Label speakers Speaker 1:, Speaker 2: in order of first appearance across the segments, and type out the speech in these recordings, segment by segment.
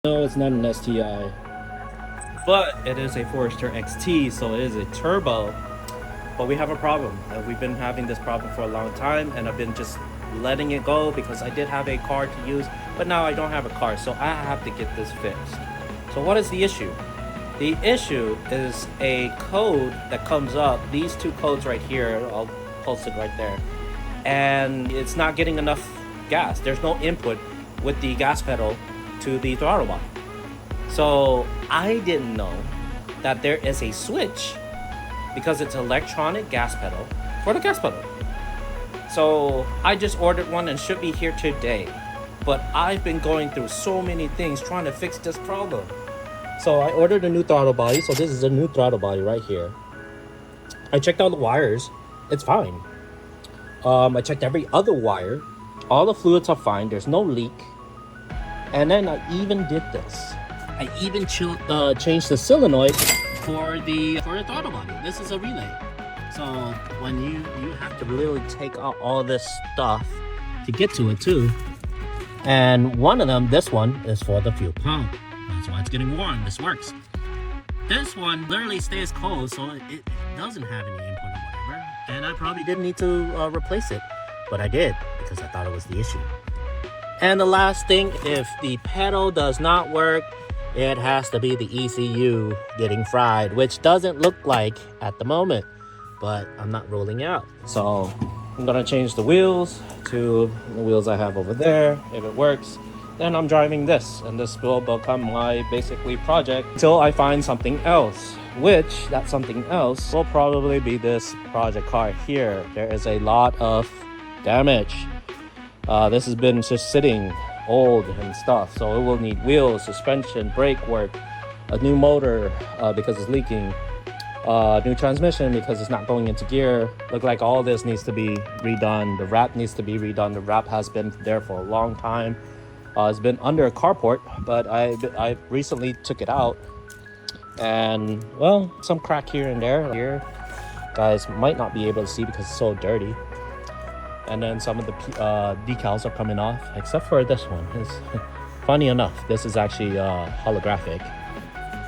Speaker 1: No, it's not an STI. But it is a Forester XT, so it is a turbo. But we have a problem. We've been having this problem for a long time, and I've been just letting it go because I did have a car to use, but now I don't have a car, so I have to get this fixed. So what is the issue? The issue is a code that comes up, these two codes right here, I'll post it right there, and it's not getting enough gas. There's no input with the gas pedal to the throttle body. So I didn't know that there is a switch because it's electronic gas pedal for the gas pedal. So I just ordered one and should be here today. But I've been going through so many things trying to fix this problem. So I ordered a new throttle body. So this is a new throttle body right here. I checked all the wires. It's fine. I checked every other wire. All the fluids are fine. There's no leak. And then I even did this. I even changed the solenoid for the throttle body. This is a relay. So when you have to literally take out all this stuff to get to it too. And one of them, this one, is for the fuel pump. That's why it's getting warm. This works. This one literally stays cold, so it doesn't have any input or whatever. And I probably didn't need to replace it, but I did because I thought it was the issue. And the last thing, if the pedal does not work, it has to be the ECU getting fried, which doesn't look like at the moment, but I'm not ruling out. So I'm gonna change the wheels to the wheels I have over there. If it works, then I'm driving this, and this will become my basically project until I find something else, which that something else will probably be this project car here. There is a lot of damage. This has been just sitting old and stuff, so it will need wheels, suspension, brake work, a new motor because it's leaking, new transmission because it's not going into gear. Look like all this needs to be redone. The wrap needs to be redone. The wrap has been there for a long time. It's been under a carport, but I recently took it out, and well, some crack here and there. Here, guys might not be able to see because it's so dirty. And then some of the decals are coming off, except for this one. It's, funny enough, this is actually holographic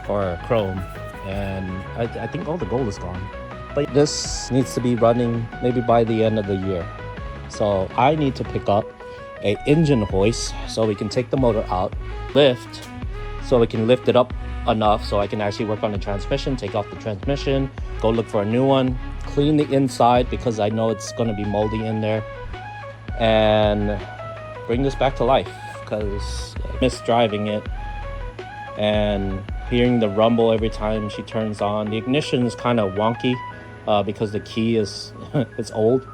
Speaker 1: or chrome, and I think all the gold is gone. But this needs to be running maybe by the end of the year. So I need to pick up a engine hoist so we can take the motor out, lift, so we can lift it up enough so I can actually work on the transmission, take off the transmission, go look for a new one, clean the inside because I know it's going to be moldy in there, and bring this back to life because I miss driving it and hearing the rumble every time she turns on. The ignition is kind of wonky because the key is it's old,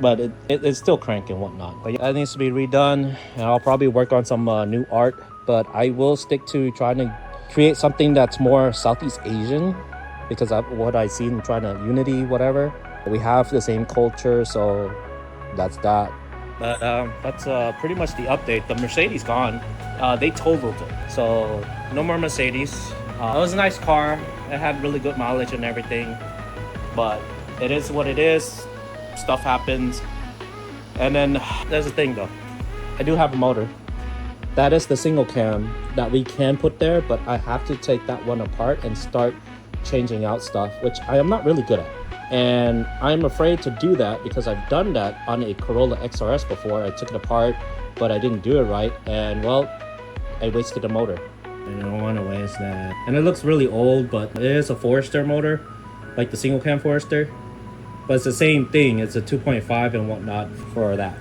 Speaker 1: but it's still cranking and whatnot. But yeah, that needs to be redone, and I'll probably work on some new art, but I will stick to trying to create something that's more Southeast Asian because of what I see in trying to unity, whatever. We have the same culture, so that's that. But that's pretty much the update. The Mercedes gone. They totaled it, so no more Mercedes. It was a nice car. It had really good mileage and everything, but it is what it is. Stuff happens. And then there's the thing though. I do have a motor. That is the single cam that we can put there, but I have to take that one apart and start changing out stuff, which I am not really good at. And I'm afraid to do that because I've done that on a Corolla XRS before. I took it apart, but I didn't do it right, and well, I wasted a motor. And I don't want to waste that. And it looks really old, but it is a Forester motor, like the single cam Forester. But it's the same thing. It's a 2.5 and whatnot for that.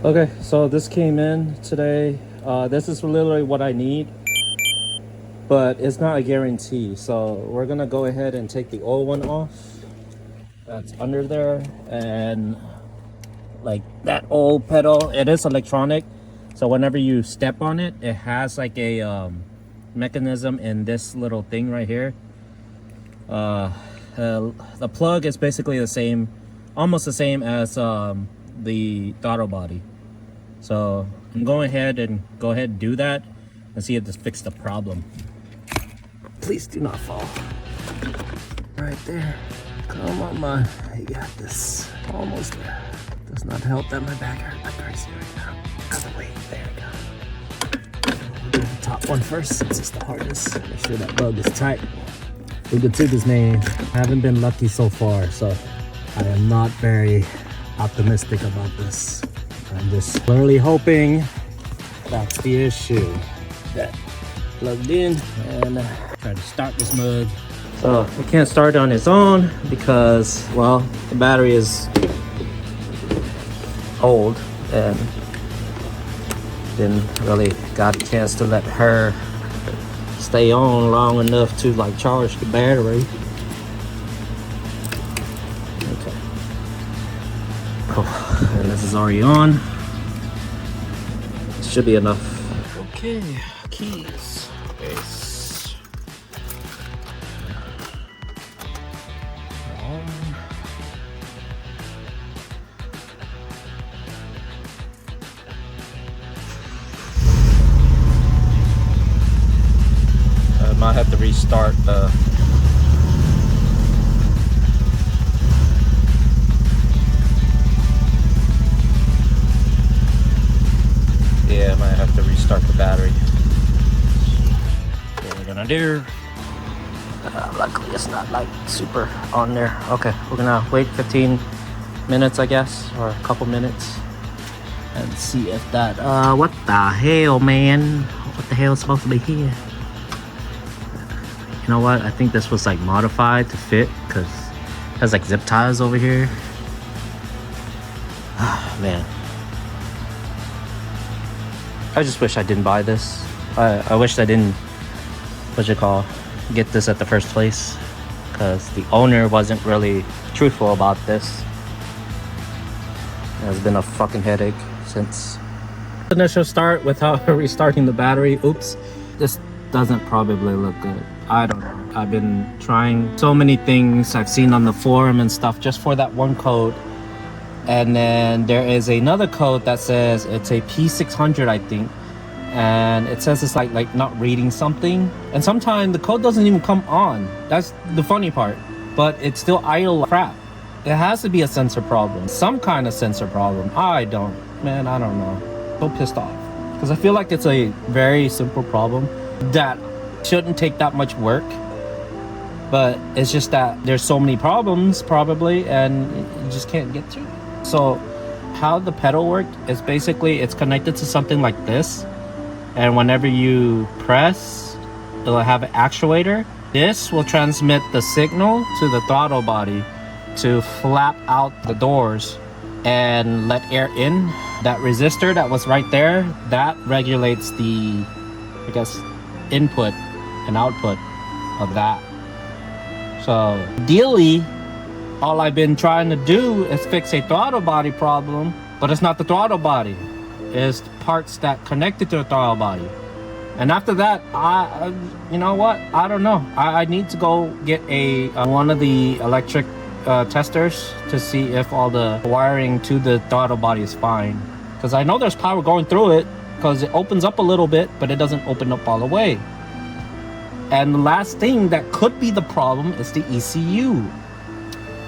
Speaker 1: Okay, so this came in today. This is literally what I need, but it's not a guarantee. So we're gonna go ahead and take the old one off that's under there, and like that old pedal, it is electronic, so whenever you step on it, it has like a mechanism in this little thing right here. The plug is basically the same, almost the same as the throttle body. So I'm going ahead and do that and see if this fixed the problem. Please do not fall. Right there. Come on, man. I got this. Almost there. Does not help that my back hurts like crazy right now. Out of the way. There we go. top one first since it's the hardest. Make sure that lug is tight. We could see this name. I haven't been lucky so far, so I am not very optimistic about this. I'm just literally hoping that's the issue. That plugged in and try to start this mug. So it can't start on its own because, well, the battery is old and didn't really got a chance to let her stay on long enough to like charge the battery. Okay. Cool. And this is already on. It should be enough. Okay, keys. Base. I might have to restart the I might have to restart the battery. What we're gonna do. Luckily it's not like super on there. Okay, we're gonna wait 15 minutes I guess, or a couple minutes, and see if that what the hell, man, what the hell is supposed to be here? You know what, I think this was like modified to fit because it has like zip ties over here. Man, I just wish I didn't buy this. I wish I didn't, get this at the first place, because the owner wasn't really truthful about this. It has been a fucking headache since initial start without restarting the battery. Oops, this doesn't probably look good. I don't know. I've been trying so many things I've seen on the forum and stuff just for that one code. And then there is another code that says it's a P600, I think. And it says it's like not reading something. And sometimes the code doesn't even come on. That's the funny part. But it's still idle crap. It has to be a sensor problem. Some kind of sensor problem. I don't know. So pissed off. Because I feel like it's a very simple problem that shouldn't take that much work. But it's just that there's so many problems probably and you just can't get through it. So how the pedal worked is basically it's connected to something like this, and whenever you press, it'll have an actuator. This will transmit the signal to the throttle body to flap out the doors and let air in. That resistor that was right there, that regulates the, I guess, input and output of that. So ideally, all I've been trying to do is fix a throttle body problem, but it's not the throttle body. It's the parts that connected to the throttle body. And after that, you know what? I don't know. I need to go get one of the electric testers to see if all the wiring to the throttle body is fine. Because I know there's power going through it, because it opens up a little bit, but it doesn't open up all the way. And the last thing that could be the problem is the ECU.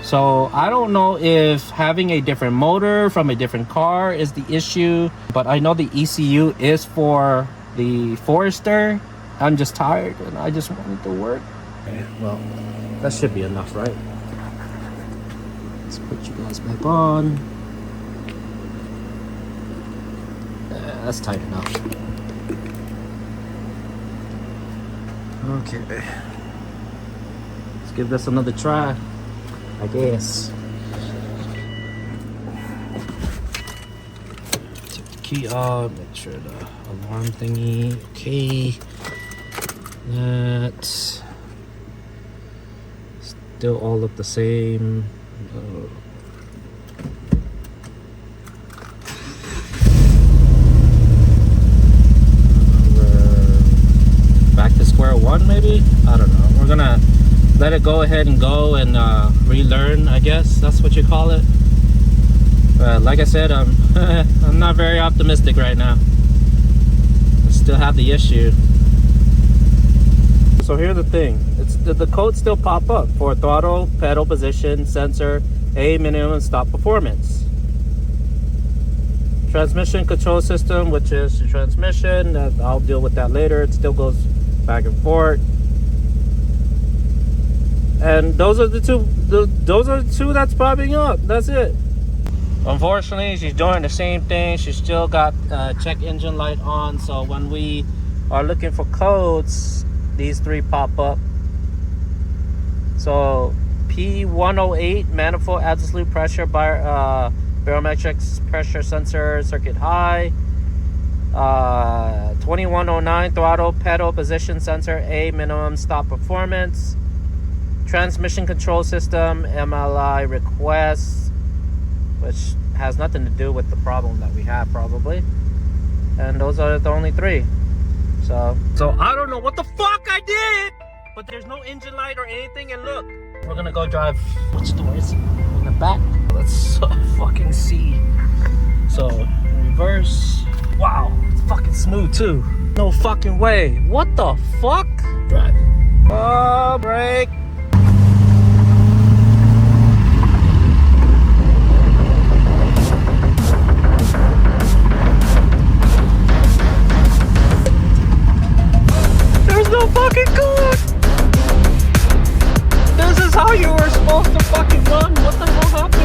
Speaker 1: So I don't know if having a different motor from a different car is the issue, but I know the ECU is for the Forester. I'm just tired and I just want it to work. Okay, well, that should be enough, right? Let's put you guys back on. Yeah, that's tight enough. Okay, let's give this another try, I guess. Take the key off, make sure the alarm thingy, okay. That still all look the same. Back to square one, maybe? I don't know. We're gonna let it go ahead and go and relearn, I guess that's what you call it. Like I said, I'm not very optimistic right now. I still have the issue. So here's the thing, it's the codes still pop up for throttle, pedal position, sensor, A minimum stop performance. Transmission control system, which is the transmission. I'll deal with that later. It still goes back and forth. And those are the two that's popping up. That's it. Unfortunately, she's doing the same thing. She's still got check engine light on. So when we are looking for codes, these three pop up. So P108 manifold absolute pressure barometric pressure sensor circuit high. 2109 throttle pedal position sensor A minimum stop performance. Transmission control system MLI request, which has nothing to do with the problem that we have probably. And those are the only three. So I don't know what the fuck I did, but there's no engine light or anything. And look, we're gonna go drive. Which door is it? In the back. Let's fucking see. So reverse. Wow, it's fucking smooth too. No fucking way. What the fuck? Drive. Oh, brake. There's no fucking code. This is how you were supposed to fucking run. What the hell happened?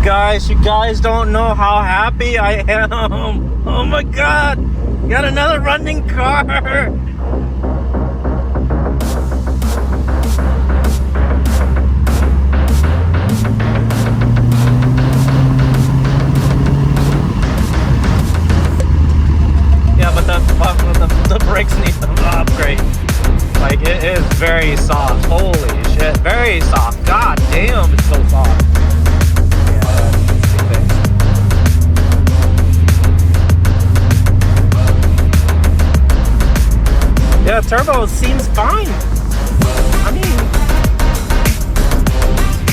Speaker 1: Guys, you guys don't know how happy I am. Oh my god, got another running car. Yeah, but the brakes need an upgrade. Like, it is very soft. Holy shit, very soft. God damn, it's so soft. Yeah, turbo seems fine. I mean,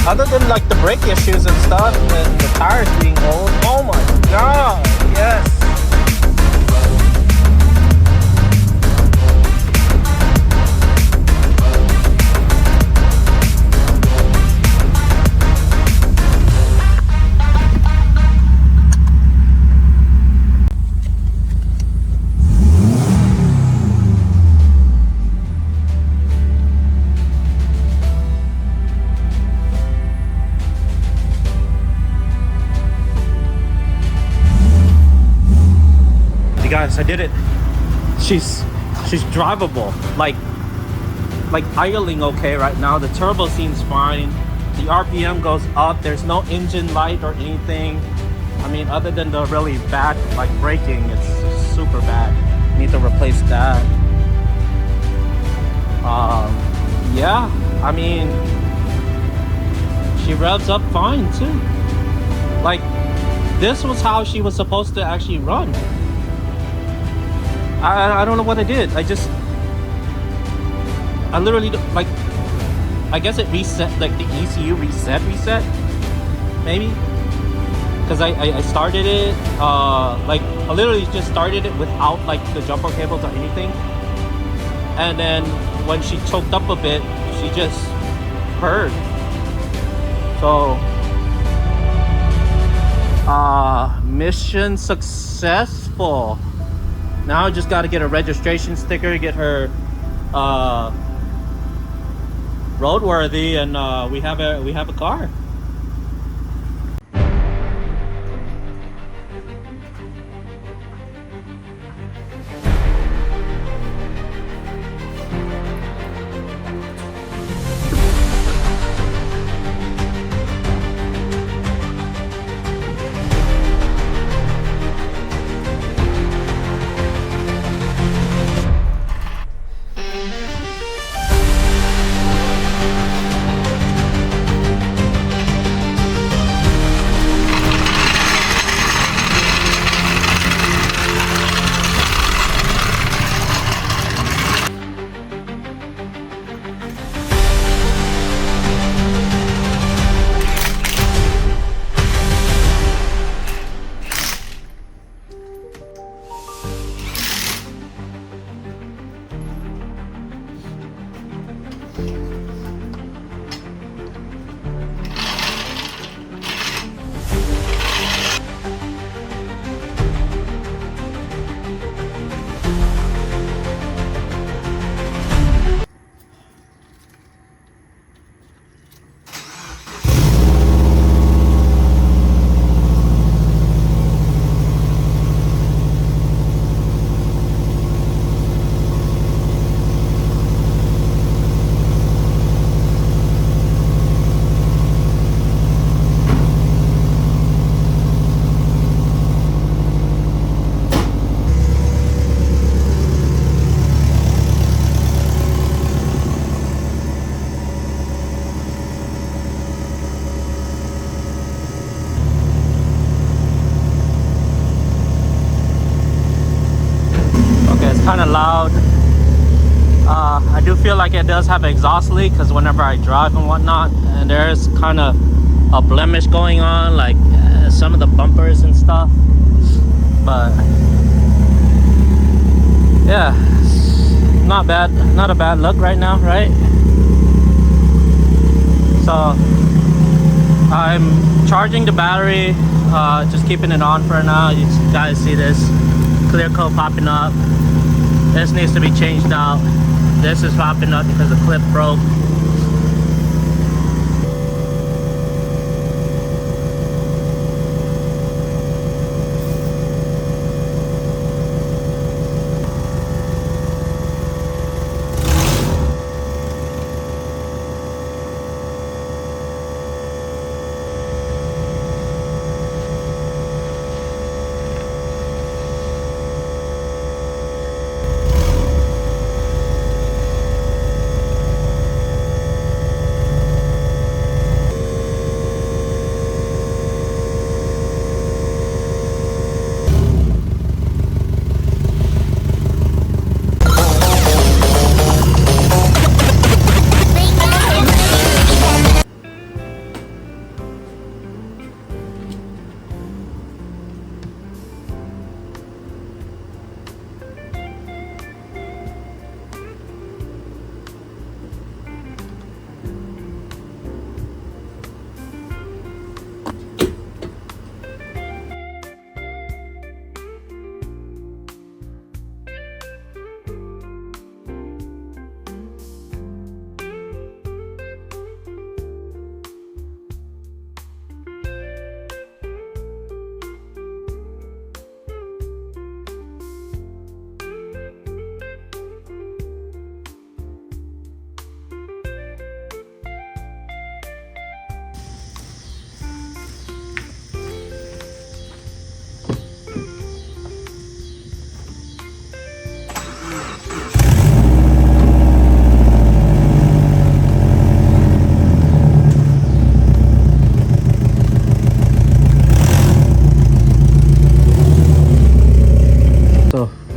Speaker 1: other than like the brake issues and stuff and the tires being old. Oh my god, yes. Guys, I did it. She's drivable. Like idling okay right now. The turbo seems fine. The RPM goes up. There's no engine light or anything. I mean, other than the really bad like braking, it's super bad. Need to replace that. Yeah, I mean, she revs up fine too. Like, this was how she was supposed to actually run. I don't know what I did. I literally, like, I guess it reset, like the ECU reset, maybe? Because I started it, like, I literally just started it without, like, the jumper cables or anything. And then when she choked up a bit, she just purred. So, mission successful. Now I just got to get a registration sticker, get her roadworthy, and we have a car. kind of loud. I do feel like it does have an exhaust leak because whenever I drive and whatnot, and there's kind of a blemish going on, like some of the bumpers and stuff. But yeah, not bad, not a bad look right now, right? So I'm charging the battery, just keeping it on for now. You guys see this clear coat popping up. This needs to be changed out. This is popping up because the clip broke.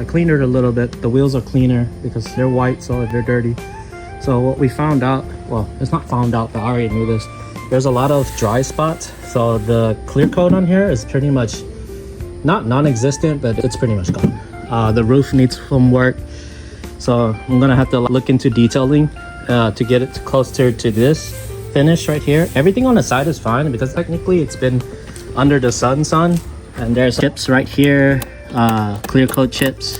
Speaker 1: Cleaned it a little bit. The wheels are cleaner because they're white, so they're dirty. So what we found out, well, it's not found out, but I already knew this. There's a lot of dry spots, so the clear coat on here is pretty much not non-existent, but it's pretty much gone. The roof needs some work, so I'm gonna have to look into detailing to get it closer to this finish right here. Everything on the side is fine because technically it's been under the sun, and there's chips right here, clear coat chips.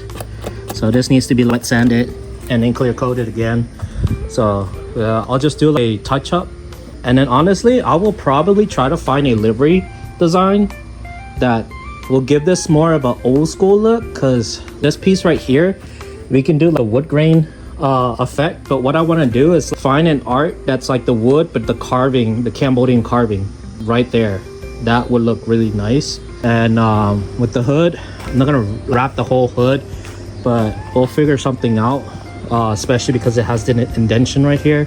Speaker 1: So this needs to be wet sanded and then clear coated again. So I'll just do a touch up, and then honestly I will probably try to find a livery design that will give this more of an old school look, because this piece right here we can do the wood grain effect, but what I want to do is find an art that's like the wood but the carving, the Cambodian carving right there. That would look really nice. And with the hood, I'm not gonna wrap the whole hood, but we'll figure something out, especially because it has the indentation right here.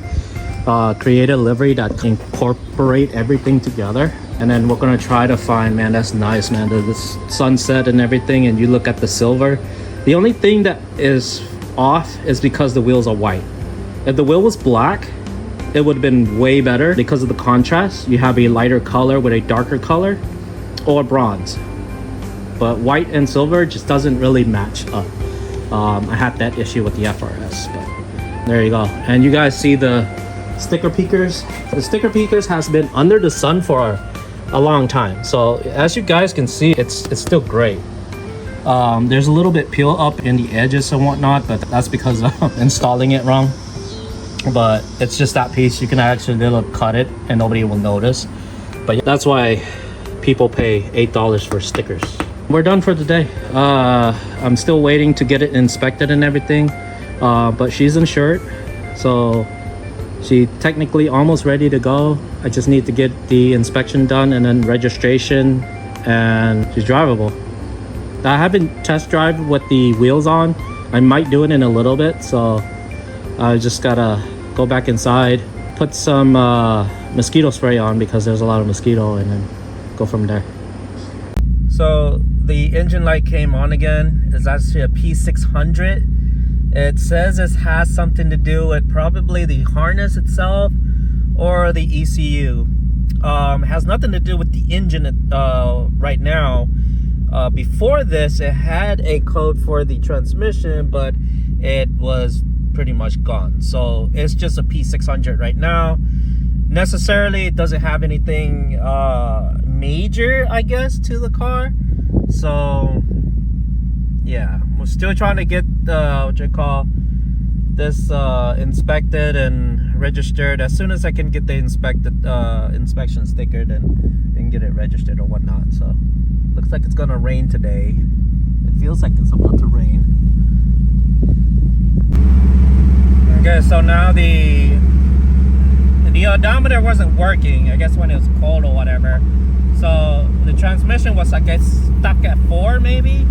Speaker 1: Create a livery that can incorporate everything together, and then we're gonna try to find, man, that's nice, man, this sunset and everything, and you look at the silver. The only thing that is off is because the wheels are white. If the wheel was black, it would have been way better because of the contrast. You have a lighter color with a darker color, or bronze, but white and silver just doesn't really match up. I had that issue with the FRS, but there you go. And you guys see the sticker peakers. The sticker peakers has been under the sun for a long time, so as you guys can see, it's still great. There's a little bit peel up in the edges and whatnot, but that's because of installing it wrong. But it's just that piece, you can actually cut it and nobody will notice. But that's why people pay $8 for stickers. We're done for today. I'm still waiting to get it inspected and everything, but she's insured, so she technically almost ready to go. I just need to get the inspection done and then registration, and she's drivable. I haven't test drive with the wheels on. I might do it in a little bit, so I just gotta go back inside, put some mosquito spray on because there's a lot of mosquito, and then go from there. So the engine light came on again. It's actually a P600. It says it has something to do with probably the harness itself or the ECU. It has nothing to do with the engine right now. Before this, it had a code for the transmission, but it was pretty much gone. So it's just a P600 right now. Necessarily, it doesn't have anything major, I guess, to the car. So yeah, we're still trying to get what you call this inspected and registered. As soon as I can get the inspection sticker, then get it registered or whatnot. So looks like it's gonna rain today. It feels like it's about to rain. Okay, so now the odometer wasn't working, I guess, when it was cold or whatever. So the transmission was, I guess, stuck at 4 maybe.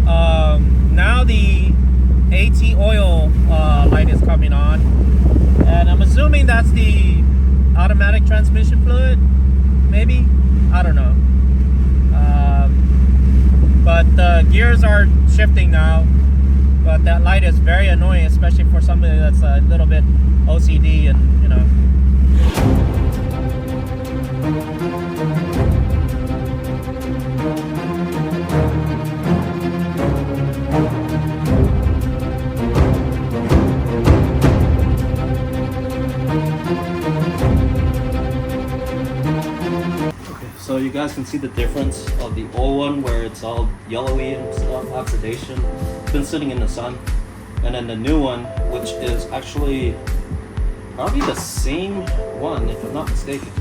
Speaker 1: Now the AT oil light is coming on, and I'm assuming that's the automatic transmission fluid, maybe, I don't know. But the gears are shifting now, but that light is very annoying, especially for somebody that's a little bit OCD and, you know. So you guys can see the difference of the old one, where it's all yellowy and stuff, oxidation. It's been sitting in the sun. And then the new one, which is actually probably the same one, if I'm not mistaken,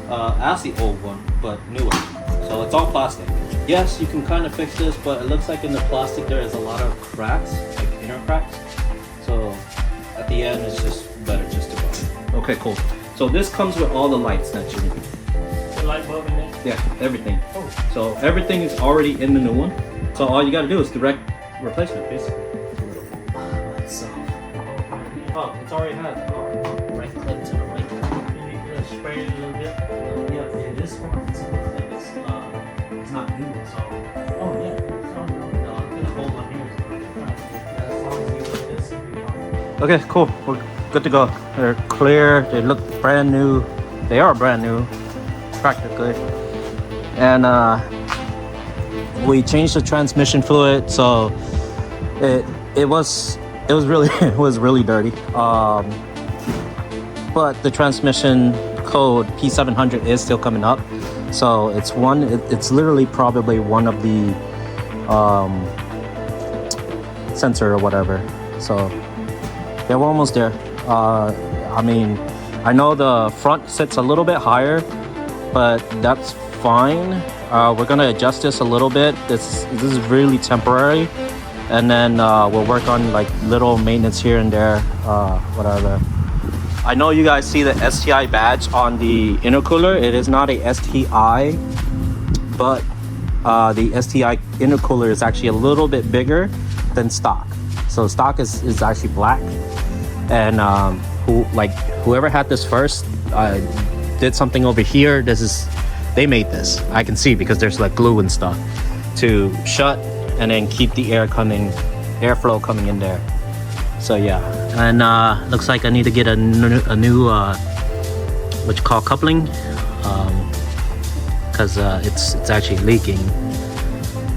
Speaker 1: as the old one, but newer. So it's all plastic. Yes, you can kind of fix this, but it looks like in the plastic there is a lot of cracks, like inner cracks. So at the end, it's just better just to go. Okay, cool. So this comes with all the lights that you need.
Speaker 2: Light bulb in there?
Speaker 1: Yeah, everything. Oh. So everything is already in the new one. So all you gotta do is direct replacement, basically.
Speaker 2: So,
Speaker 1: oh, it's already had. Oh,
Speaker 2: right click to the right. Maybe spray it a little bit.
Speaker 1: Yeah, this one. It's not new, so.
Speaker 2: Oh yeah. There's a whole one here.
Speaker 1: Okay, cool. We're good to go. They're clear. They look brand new. They are brand new, practically. And we changed the transmission fluid, so it was really it was really dirty. But the transmission code P700 is still coming up, so it's literally probably one of the sensor or whatever. So yeah, we're almost there. I mean, I know the front sits a little bit higher, but that's fine. We're gonna adjust this a little bit. This is really temporary, and then we'll work on like little maintenance here and there, whatever. I know you guys see the STI badge on the intercooler. It is not a STI, but the STI intercooler is actually a little bit bigger than stock. So stock is actually black, and whoever had this first did something over here. They made this. I can see because there's like glue and stuff to shut and then keep the airflow coming in there. So yeah, and looks like I need to get a new what you call coupling, because it's actually leaking.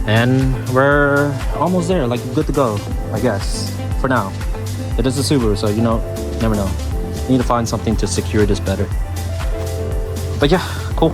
Speaker 1: And we're almost there, like good to go, I guess, for now. It is a Subaru, so you know, never know. Need to find something to secure this better. But yeah, cool.